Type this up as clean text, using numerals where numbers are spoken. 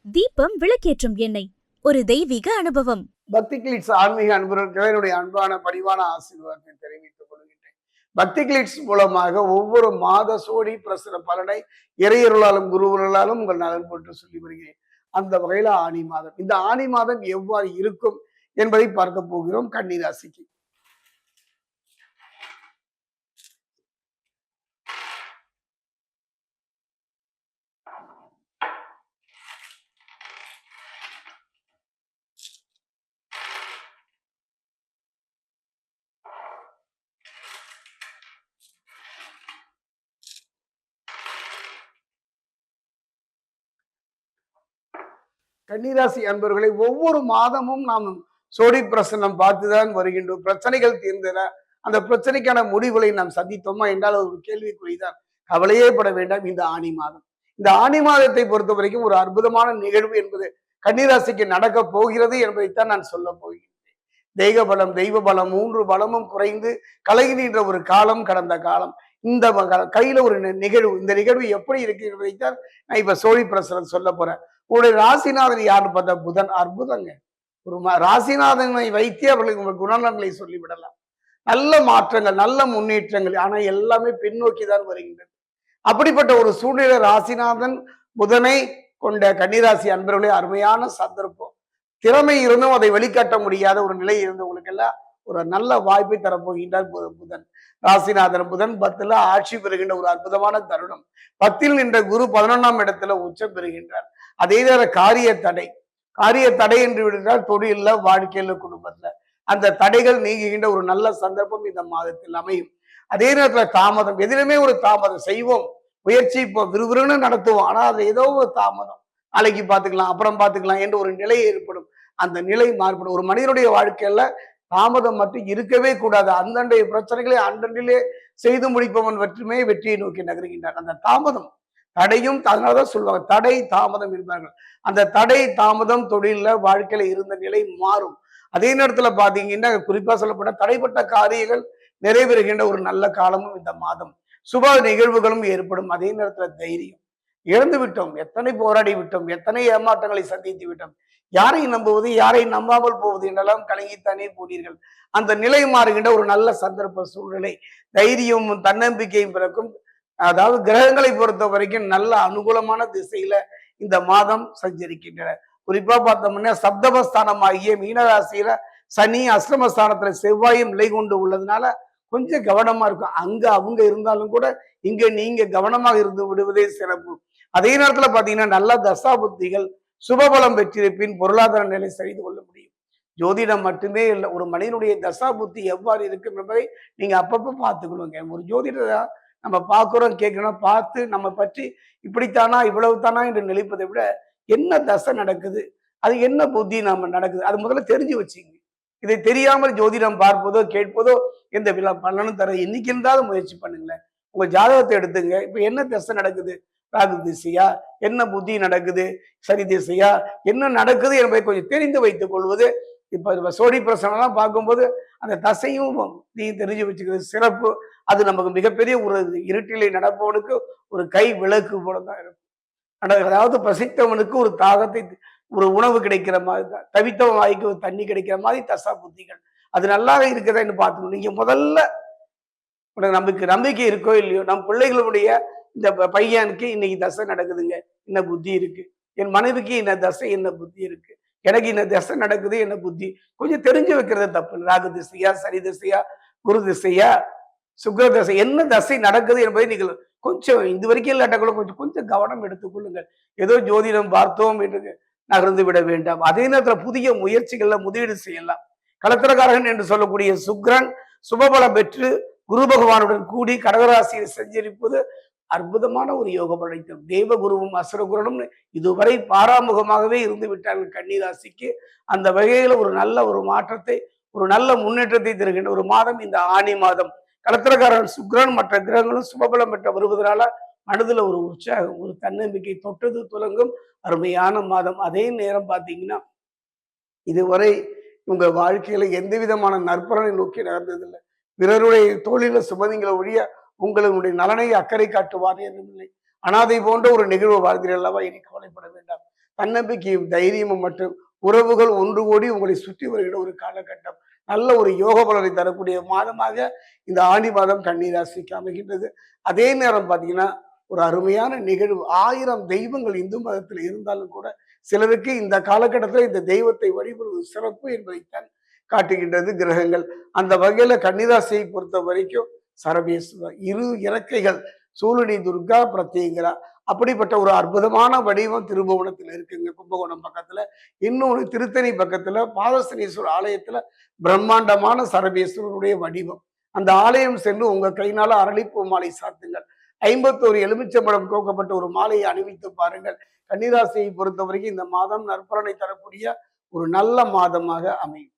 தீபம் விளக்கேற்றும் எண்ணெய், ஒரு தெய்வீக அனுபவம். பக்தி கிளிட்ஸ் ஆன்மீக அன்பர்களுக்கு என்னுடைய அன்பான பணிவான ஆசீர்வாதத்தை தெரிவித்துக் கொள்கின்றேன். பக்தி கிளிட்ஸ் மூலமாக ஒவ்வொரு மாத சோடி பிரசுர பலனை இறையருளாலும் குருவர்களாலும் உங்கள் நலன் போட்டு சொல்லி வருகிறேன். அந்த வகையில ஆனி மாதம், இந்த ஆனி மாதம் எவ்வாறு இருக்கும் என்பதை பார்க்க போகிறோம். கன்னி ராசிக்கு கன்னிராசி அன்பர்களை ஒவ்வொரு மாதமும் நாம் சோடி பிரசனம் பார்த்துதான் வருகின்றோம். பிரச்சனைகள் தீர்ந்தன, அந்த பிரச்சனைக்கான முடிவுகளை நாம் சந்தித்தோமா என்றால் ஒரு கேள்விக்குறிதான். கவலையே பட வேண்டாம். இந்த ஆனி மாதம், இந்த ஆனி மாதத்தை பொறுத்த வரைக்கும் ஒரு அற்புதமான நிகழ்வு என்பது கன்னிராசிக்கு நடக்க போகிறது என்பதைத்தான் நான் சொல்ல போகிறேன். தெய்வ பலம், தெய்வ பலம், 3 பலமும் குறைந்து கலகின்ற ஒரு காலம் கடந்த காலம். இந்த கையில ஒரு நிகழ்வு, இந்த நிகழ்வு எப்படி இருக்கு என்பதைத்தான் நான் இப்ப சோழி பிரசனம் சொல்ல போறேன். உங்களுடைய ராசிநாதன் யாருன்னு பார்த்தா புதன். அற்புதங்க. ஒரு ராசிநாதனை வைத்தே அவர்களுக்கு உங்கள் குணநலங்களை சொல்லிவிடலாம். நல்ல மாற்றங்கள், நல்ல முன்னேற்றங்கள், ஆனா எல்லாமே பின்னோக்கி தான் வருகின்றது. அப்படிப்பட்ட ஒரு சூழ்நிலை ராசிநாதன் புதனை கொண்ட கன்னிராசி அன்பர்களே, அருமையான சந்தர்ப்பம். திறமை இருந்தும் அதை வெளிக்காட்ட முடியாத ஒரு நிலை இருந்தவங்களுக்கு எல்லாம் ஒரு நல்ல வாய்ப்பை தரப்போகின்றார் புதன். ராசிநாதன் புதன் 10ல ஆட்சி பெறுகின்ற ஒரு அற்புதமான தருணம். 10ல் நின்ற குரு 11ஆம் இடத்துல உச்சம் பெறுகின்றார். அதே நேரம் காரிய தடை என்று விடுகிறார். தொழில, வாழ்க்கையில, குடும்பத்துல அந்த தடைகள் நீங்குகின்ற ஒரு நல்ல சந்தர்ப்பம் இந்த மாதத்தில் அமையும். அதே நேரத்துல தாமதம், எதிலுமே ஒரு தாமதம் செய்வோம், முயற்சி இப்போ விறுவிறுன்னு நடத்துவோம், ஆனா அது ஏதோ ஒரு தாமதம், நாளைக்கு பார்த்துக்கலாம், அப்புறம் பார்த்துக்கலாம் என்று ஒரு நிலை ஏற்படும். அந்த நிலை மாறுபடும். ஒரு மனிதனுடைய வாழ்க்கையில தாமதம் மட்டும் இருக்கவே கூடாது. அந்தண்டைய பிரச்சனைகளை அன்றண்டிலே செய்து முடிப்பவன் வெற்றுமே வெற்றியை நோக்கி நகர்கின்றான். அந்த தாமதம் தடையும், அதனாலதான் சொல்லுவாங்க தடை தாமதம் என்பார்கள். அந்த தடை தாமதம் தொழில, வாழ்க்கையில இருந்த நிலை மாறும். அதே நேரத்துல பாத்தீங்கன்னா குறிப்பா சொல்லப்பட்ட தடைப்பட்ட காரியங்கள் நிறைவேறுகின்ற ஒரு நல்ல காலமும் இந்த மாதம். சுப நிகழ்வுகளும் ஏற்படும். அதே நேரத்துல தைரியம். இழந்து விட்டோம், எத்தனை போராடி விட்டோம், எத்தனை ஏமாற்றங்களை சந்தித்து விட்டோம், யாரை நம்புவது, யாரை நம்பாமல் போவது என்றெல்லாம் கலங்கித்தானே போனீர்கள். அந்த நிலை மாறுகின்ற ஒரு நல்ல சந்தர்ப்ப சூழ்நிலை, தைரியமும் தன்னம்பிக்கையும் பிறக்கும். அதாவது கிரகங்களை பொறுத்த வரைக்கும் நல்ல அனுகூலமான திசையில இந்த மாதம் சஞ்சரிக்கின்றன. குறிப்பா பார்த்தோம்னா சப்தமஸ்தானமாகிய மீனராசியில சனி, அஷ்டமஸ்தானத்துல செவ்வாயும் நிலை கொண்டு உள்ளதுனால கொஞ்சம் கவனமா இருக்கும். அங்க அவங்க இருந்தாலும் கூட இங்க நீங்க கவனமாக இருந்து விடுவதே சிறப்பு. அதே நேரத்துல பாத்தீங்கன்னா நல்ல தசா புத்திகள், சுபபலம் பெற்றிருப்பின் பொருளாதார நிலை செய்து கொள்ள முடியும். ஜோதிடம் மட்டுமே இல்லை, ஒரு மனிதனுடைய தசா புத்தி எவ்வாறு இருக்கும் என்பதை நீங்க அப்பப்போ பார்த்துக்கணுங்க. ஒரு ஜோதிடரை நம்ம பார்க்கிறோம், கேட்கிறோம், பார்த்து நம்ம பற்றி இப்படித்தானா இவ்வளவு தானா என்று நினைப்பதை விட என்ன தசை நடக்குது, அது என்ன புத்தி நாம நடக்குது, அது முதல்ல தெரிஞ்சு வச்சுங்க. இதை தெரியாமல் ஜோதிடம் பார்ப்பதோ கேட்பதோ எந்த விழா பலனும் தர. இன்னைக்கு இருந்தாலும் முயற்சி பண்ணுங்களேன். உங்க ஜாதகத்தை எடுத்துங்க. இப்ப என்ன தசை நடக்குது, ராகு திசையா, என்ன புத்தி நடக்குது, சரி திசையா, என்ன நடக்குது என்பதை கொஞ்சம் தெரிந்து வைத்துக் கொள்வது. இப்ப சோடி பிரசனம்லாம் பார்க்கும்போது அந்த தசையும் நீ தெரிஞ்சு வச்சுக்கிறது சிறப்பு. அது நமக்கு மிகப்பெரிய ஒரு இருட்டிலை நடப்பவனுக்கு ஒரு கை விளக்கு போலதான் இருக்கும். அதாவது பசித்தவனுக்கு ஒரு தாகத்தை, ஒரு உணவு கிடைக்கிற மாதிரி தான், தவித்தவன் வாய்க்கு ஒரு தண்ணி கிடைக்கிற மாதிரி தசா புத்திகள். அது நல்லா இருக்கிறதா பார்த்துக்கணும். நீங்க முதல்ல உனக்கு நம்பிக்கை இருக்கோ இல்லையோ, நம் பிள்ளைகளுடைய இந்த பையனுக்கு இன்னைக்கு தசை நடக்குதுங்க, என்ன புத்தி இருக்கு, என் மனைவிக்கு என்ன தசை, என்ன புத்தி இருக்கு, எனக்கு இந்த தசை நடக்குது, என்ன புத்தி, கொஞ்சம் தெரிஞ்சு வைக்கிறது தப்பு. ராகு திசையா, சரி திசையா, குரு திசையா, சுக்கிர தசை, என்ன தசை நடக்குது என்பதை நீங்கள் கொஞ்சம் இது வரைக்கும் இல்லாட்ட கூட கொஞ்சம் கொஞ்சம் கவனம் எடுத்துக்கொள்ளுங்கள். ஏதோ ஜோதிடம் பார்த்தோம் என்று நகர்ந்து விட வேண்டாம். அதே நேரத்தில் புதிய முயற்சிகள்ல முதலீடு செய்யலாம். கலத்திரக்காரகன் என்று சொல்லக்கூடிய சுக்கிரன் சுபபலம் பெற்று குரு பகவானுடன் கூடி கடகராசியில் சஞ்சரிப்பது அற்புதமான ஒரு யோகம் அழைத்தோம். தேவகுருவும் அசுரகுரனும் இதுவரை பாராமுகமாகவே இருந்து விட்டார்கள் கன்னிராசிக்கு. அந்த வகையில ஒரு நல்ல ஒரு மாற்றத்தை, ஒரு நல்ல முன்னேற்றத்தை தருகின்ற ஒரு மாதம் இந்த ஆனி மாதம். கலத்திரக்காரன் சுக்கிரன் மற்ற கிரகங்களும் சுபபலம் பெற்ற வருவதனால மனதுல ஒரு உற்சாகம், ஒரு தன்னம்பிக்கை தொட்டது துலங்கும் அருமையான மாதம். அதே நேரம் பார்த்தீங்கன்னா இதுவரை உங்க வாழ்க்கையில எந்த விதமான நற்பலனை நோக்கி நடந்ததில்லை. பிறருடைய தோளில சுமதிங்களை ஒழிய உங்களுடைய நலனை அக்கறை காட்டுவார் என்னும் இல்லை. அனாதை போன்ற ஒரு நிகழ்வு வாழ்கிறீர்கள் அல்லவா, இனி கவலைப்பட வேண்டாம். தன்னம்பிக்கையும் தைரியமும் மற்றும் உறவுகள் ஒன்று கூடி உங்களை சுற்றி வருகிற ஒரு காலகட்டம். நல்ல ஒரு யோக பலனை தரக்கூடிய மாதமாக இந்த ஆடி மாதம் கன்னிராசிக்கு அமைகின்றது. அதே நேரம் பார்த்தீங்கன்னா, ஒரு அருமையான நிகழ்வு. 1000 தெய்வங்கள் இந்து மதத்தில் இருந்தாலும் கூட, சிலருக்கு இந்த காலகட்டத்தில இந்த தெய்வத்தை வழிபடுவது சிறப்பு என்பதைத்தான் காட்டுகின்றது கிரகங்கள். அந்த வகையில கன்னிராசியை பொறுத்தவரைக்கும் சரபேஸ்வரர், இரு இறக்கைகள், சூலினி துர்கா, பிரத்யங்கிரா, அப்படிப்பட்ட ஒரு அற்புதமான வடிவம் திருபுவனத்துல இருக்குங்க, கும்பகோணம் பக்கத்துல. இன்னொரு திருத்தணி பக்கத்துல பாதசனீஸ்வரர் ஆலயத்துல பிரம்மாண்டமான சரபேஸ்வரருடைய வடிவம். அந்த ஆலயம் சென்று உங்க கையினால அரளிப்பூ மாலை சாத்துங்கள். 51 எலுமிச்சம்பழம் கோக்கப்பட்ட ஒரு மாலையை அணிவித்து பாருங்கள். கன்னிராசியை பொறுத்தவரைக்கும் இந்த மாதம் நற்பலனை தரக்கூடிய ஒரு நல்ல மாதமாக அமையும்.